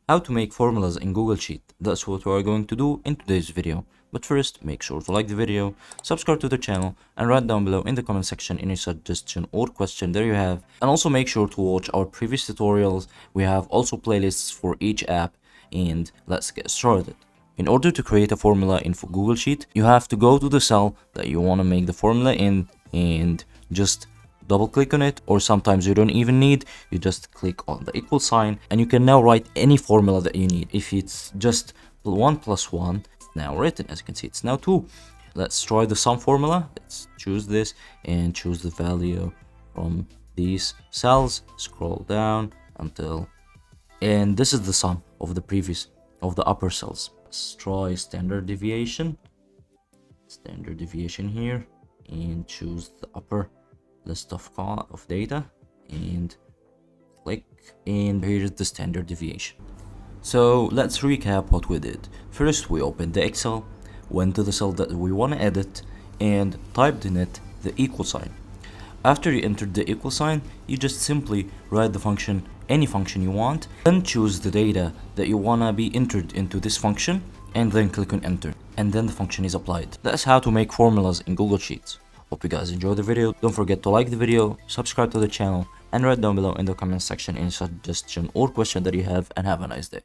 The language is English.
how to make formulas in Google Sheet. That's what we are going to do in today's video. But first, make sure to like the video, subscribe to the channel, and write down below in the comment section any suggestion or question that you have. And also make sure to watch our previous tutorials. We have also playlists for each app, and let's get started. In order to create a formula in Google Sheet, you have to go to the cell that you want to make the formula in and just double click on it, or sometimes you don't even need, you just click on the equal sign and you can now write any formula that you need. If it's just 1 plus 1, it's now written. As you can see, it's now 2. Let's try the sum formula. Let's choose this and choose the value from these cells, scroll down until, and this is the sum of the upper cells. Let's try standard deviation here, and choose the upper list of data and click, and here is the standard deviation. So let's recap what we did. First, we opened the Excel, went to the cell that we want to edit, and typed in it the equal sign. After you entered the equal sign, you just simply write the function, any function you want, then choose the data that you want to be entered into this function, and then click on enter, and then the function is applied. That's how to make formulas in Google Sheets. Hope you guys enjoyed the video. Don't forget to like the video, subscribe to the channel, and write down below in the comment section any suggestion or question that you have, and have a nice day.